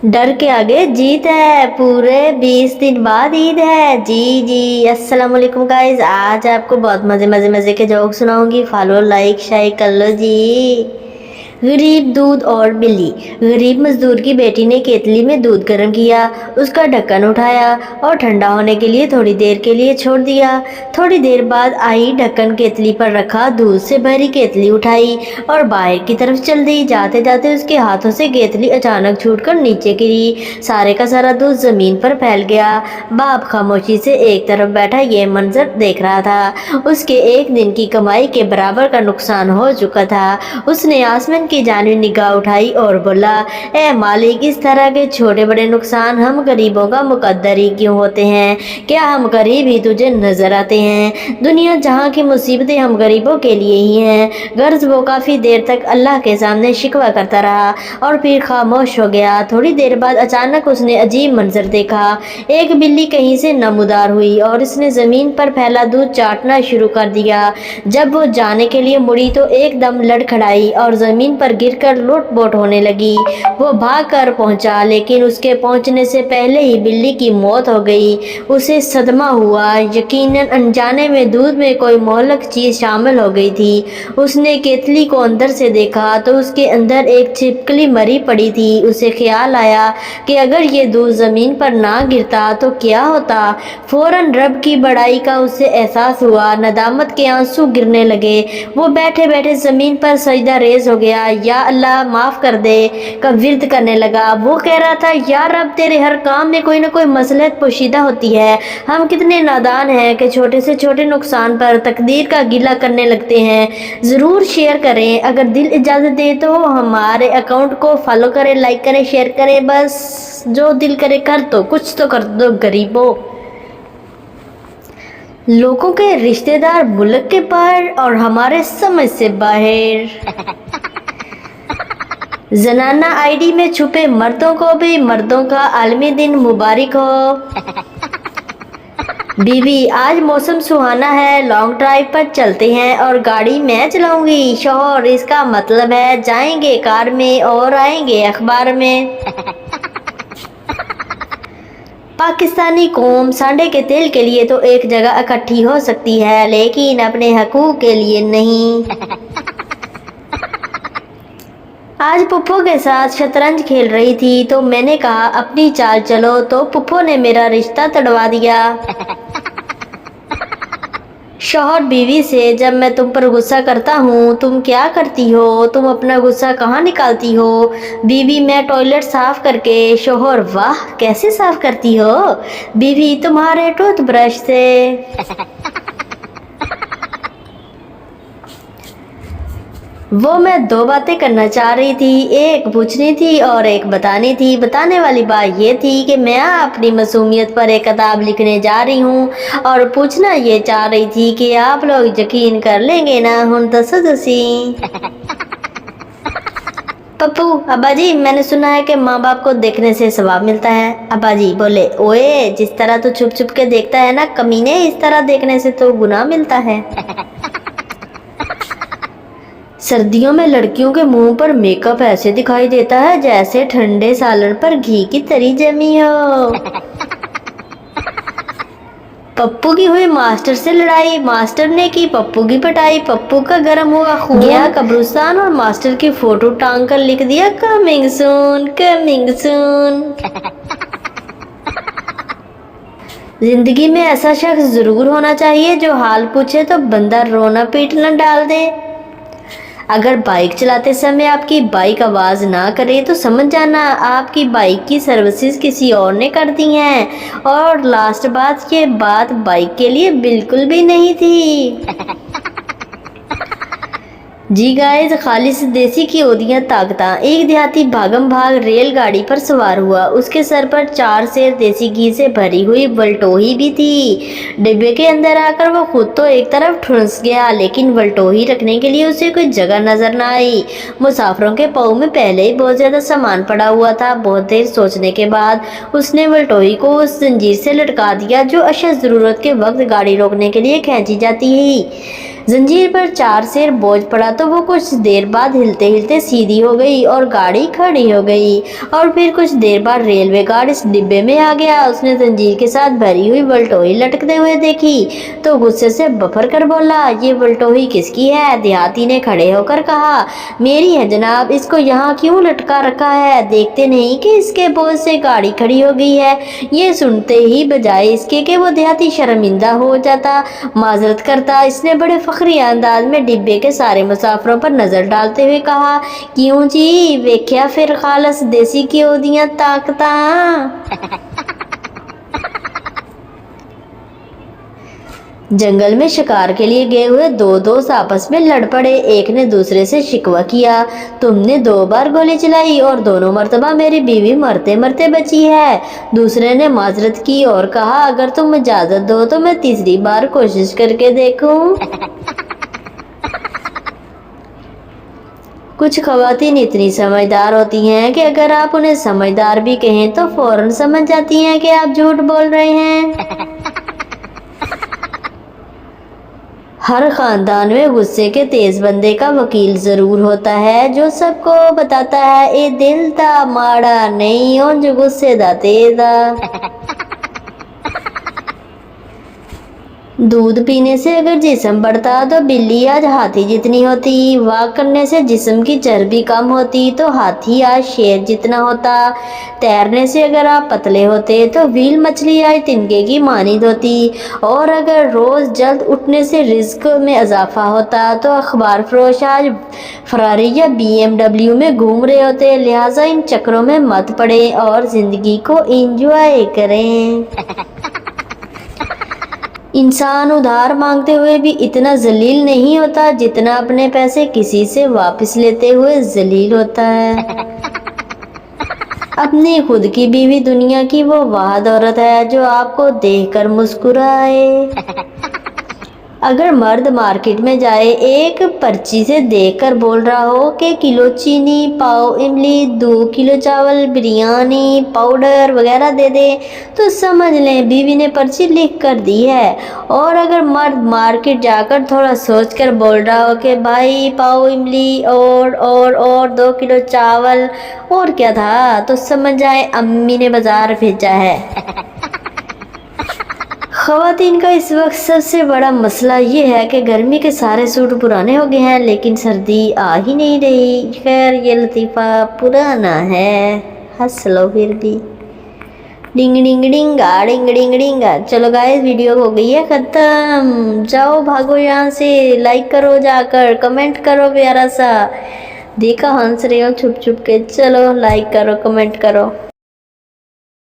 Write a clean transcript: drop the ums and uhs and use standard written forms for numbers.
डर के आगे जीत है। पूरे 20 दिन बाद ईद है। जी जी, अस्सलाम वालेकुम गाइस। आज आपको बहुत मजे के जोक सुनाऊंगी। फॉलो लाइक शाइक कर लो जी। गरीब दूध और बिल्ली। गरीब मजदूर की बेटी ने केतली में दूध गर्म किया, उसका ढक्कन उठाया और ठंडा होने के लिए थोड़ी देर के लिए छोड़ दिया। थोड़ी देर बाद आई, ढक्कन केतली पर रखा, दूध से भरी केतली उठाई और बाहर की तरफ चल दी। जाते जाते उसके हाथों से केतली अचानक छूटकर नीचे गिरी। सारे का सारा दूध जमीन पर फैल गया। बाप खामोशी से एक तरफ बैठा ये मंजर देख रहा था। उसके एक दिन की कमाई के बराबर का नुकसान हो चुका था। उसने आसमान की जानिब निगाह उठाई और बोला, ए मालिक, इस तरह के छोटे बड़े नुकसान हम गरीबों का मुकद्दर ही क्यों होते हैं? क्या हम गरीब ही तुझे नजर आते हैं? दुनिया जहाँ की मुसीबतें हम गरीबों के लिए ही हैं। गर्ज वो काफी देर तक अल्लाह के सामने शिकवा करता रहा और फिर खामोश हो गया। थोड़ी देर बाद अचानक उसने अजीब मंजर देखा। एक बिल्ली कहीं से नमूदार हुई और इसने जमीन पर फैला दूध चाटना शुरू कर दिया। जब वो जाने के लिए मुड़ी तो एकदम लड़खड़ाई और जमीन पर गिरकर लोटपोट होने लगी। वो भागकर पहुंचा, लेकिन उसके पहुंचने से पहले ही बिल्ली की मौत हो गई। उसे सदमा हुआ। यकीनन अनजाने में दूध में कोई मोहलक चीज शामिल हो गई थी। उसने केतली को अंदर से देखा तो उसके अंदर एक छिपकली मरी पड़ी थी। उसे ख्याल आया कि अगर ये दूध जमीन पर ना गिरता तो क्या होता। फौरन रब की बड़ाई का उसे एहसास हुआ। नदामत के आंसू गिरने लगे। वो बैठे बैठे जमीन पर सजदा रेज हो गया। या अल्लाह माफ कर दे का विर्द करने लगा। वो कह रहा था, या रब, तेरे हर काम में कोई ना कोई मसलहत पोशीदा होती है। हम कितने नादान हैं कि छोटे से छोटे नुकसान पर तकदीर का गिला करने लगते हैं। ज़रूर शेयर करें, अगर दिल इजाज़त दे तो हमारे अकाउंट को फॉलो करें, लाइक करें, शेयर करें। बस जो दिल करे कर दो, कुछ तो कर दो गरीबों। लोगों के रिश्तेदार मुल्क के बाहर और हमारे समझ से बाहर। जनाना आईडी में छुपे मर्दों को भी मर्दों का आलमी दिन मुबारक हो। बीवी, आज मौसम सुहाना है, लॉन्ग ड्राइव पर चलते हैं और गाड़ी मैं चलाऊंगी। शौहर, इसका मतलब है जाएंगे कार में और आएंगे अखबार में। पाकिस्तानी कौम सांडे के तेल के लिए तो एक जगह इकट्ठी हो सकती है, लेकिन अपने हकूक के लिए नहीं। आज पुप्पो के साथ शतरंज खेल रही थी तो मैंने कहा, अपनी चाल चलो, तो पुप्पो ने मेरा रिश्ता तड़वा दिया। शौहर बीवी से, जब मैं तुम पर गुस्सा करता हूँ तुम क्या करती हो? तुम अपना गुस्सा कहाँ निकालती हो? बीवी, मैं टॉयलेट साफ करके। शौहर, वाह, कैसे साफ करती हो? बीवी, तुम्हारे टूथब्रश से। वो मैं दो बातें करना चाह रही थी, एक पूछनी थी और एक बतानी थी। बताने वाली बात ये थी कि मैं अपनी मासूमियत पर एक किताब लिखने जा रही हूँ, और पूछना ये चाह रही थी कि आप लोग यकीन कर लेंगे ना। हुन दसो तुसी। पप्पू, अब्बा जी, मैंने सुना है कि माँ बाप को देखने से सवाब मिलता है। अब्बा जी बोले, ओए, जिस तरह तू छुप छुप के देखता है ना कमीने, इस तरह देखने से तो गुनाह मिलता है। सर्दियों में लड़कियों के मुंह पर मेकअप ऐसे दिखाई देता है जैसे ठंडे सालन पर घी की तरी जमी हो। पप्पू की हुई मास्टर से लड़ाई, मास्टर ने की पप्पू की पिटाई। पप्पू का गर्म हुआ खून, गया कब्रिस्तान और मास्टर की फोटो टांग कर लिख दिया, कमिंग सून, कमिंग सून। जिंदगी में ऐसा शख्स जरूर होना चाहिए जो हाल पूछे तो बंदा रोना पीटना डाल दे। अगर बाइक चलाते समय आपकी बाइक आवाज़ ना करे तो समझ जाना आपकी बाइक की सर्विसेज किसी और ने कर दी हैं। और लास्ट बात, ये बात बाइक के लिए बिल्कुल भी नहीं थी। जी गाइस, खालिस देसी की ओदियाँ ताकता। एक देहाती भागम भाग रेलगाड़ी पर सवार हुआ। उसके सर पर 4 सेर देसी घी से भरी हुई वलटोही भी थी। डिब्बे के अंदर आकर वो खुद तो एक तरफ ठुस गया, लेकिन वलटोही रखने के लिए उसे कोई जगह नजर न आई। मुसाफिरों के पाँव में पहले ही बहुत ज्यादा सामान पड़ा हुआ था। बहुत देर सोचने के बाद उसने वलटोही को उस जंजीर से लटका दिया जो अशद जरूरत के वक्त गाड़ी रोकने के लिए खींची जाती है। जंजीर पर 4 सेर बोझ पड़ा तो वो कुछ देर बाद हिलते हिलते सीधी हो गई और गाड़ी खड़ी हो गई। और फिर कुछ देर बाद रेलवे गार्ड इस डिब्बे में आ गया। उसने जंजीर के साथ भरी हुई वल्टोही लटकते हुए देखी तो गुस्से से बफर कर बोला, ये वल्टोही किसकी है? देहाती ने खड़े होकर कहा, मेरी है जनाब, इसको यहाँ क्यों लटका रखा है? देखते नहीं कि इसके बोझ से गाड़ी खड़ी हो गई है? ये सुनते ही बजाय इसके कि वो देहाती शर्मिंदा हो जाता, माजरत करता, इसने बड़े फखरी अंदाज में डिब्बे के सारे मुसाफिरों पर नजर डालते हुए कहा, क्यों जी, वेख्या फिर खालस देसी घ्यो दियां ताकतां। जंगल में शिकार के लिए गए हुए दो दोस्त आपस में लड़ पड़े। एक ने दूसरे से शिकवा किया, तुमने 2 बार गोली चलाई और दोनों मर्तबा मेरी बीवी मरते मरते बची है। दूसरे ने माजरत की और कहा, अगर तुम इजाजत दो तो मैं तीसरी बार कोशिश करके देखूं। कुछ खवातीन इतनी समझदार होती हैं कि अगर आप उन्हें समझदार भी कहें तो फौरन समझ जाती हैं कि आप झूठ बोल रहे हैं। हर खानदान में गुस्से के तेज बंदे का वकील जरूर होता है जो सबको बताता है, ए दिल दा माड़ा नहीं उंज गुस्से दा तेजा। दूध पीने से अगर जिस्म बढ़ता तो बिल्ली आज हाथी जितनी होती, वाक करने से जिस्म की चर्बी कम होती तो हाथी आज शेर जितना होता, तैरने से अगर आप पतले होते तो व्हील मछली आज तिनके की मानिंद होती, और अगर रोज़ जल्द उठने से रिस्क में इजाफा होता तो अखबार फरोश आज फरारी या BMW में घूम रहे होते। लिहाजा इन चक्रों में मत पड़े और ज़िंदगी को एंजॉय करें। इंसान उधार मांगते हुए भी इतना जलील नहीं होता जितना अपने पैसे किसी से वापस लेते हुए जलील होता है। अपनी खुद की बीवी दुनिया की वो वाहिद औरत है जो आपको देखकर मुस्कुराए। अगर मर्द मार्केट में जाए, एक पर्ची से देखकर बोल रहा हो कि किलो चीनी, पाव इमली, 2 किलो चावल, बिरयानी पाउडर वगैरह दे दे तो समझ लें बीवी ने पर्ची लिख कर दी है। और अगर मर्द मार्केट जाकर थोड़ा सोच कर बोल रहा हो कि भाई पाव इमली और 2 किलो चावल और क्या था, तो समझ जाए अम्मी ने बाजार भेजा है। ख़वातीन का इस वक्त सबसे बड़ा मसला ये है कि गर्मी के सारे सूट पुराने हो गए हैं लेकिन सर्दी आ ही नहीं रही। खैर ये लतीफ़ा पुराना है, हंस लो फिर भी। डिंग डिंग डिंगा डिंग डिंग डिंगा। चलो गाइस, वीडियो हो गई है ख़त्म, जाओ भागो यहाँ से। लाइक करो, जाकर कमेंट करो प्यारा सा, देखा हंस रही हो छुप छुप के। चलो लाइक करो, कमेंट करो।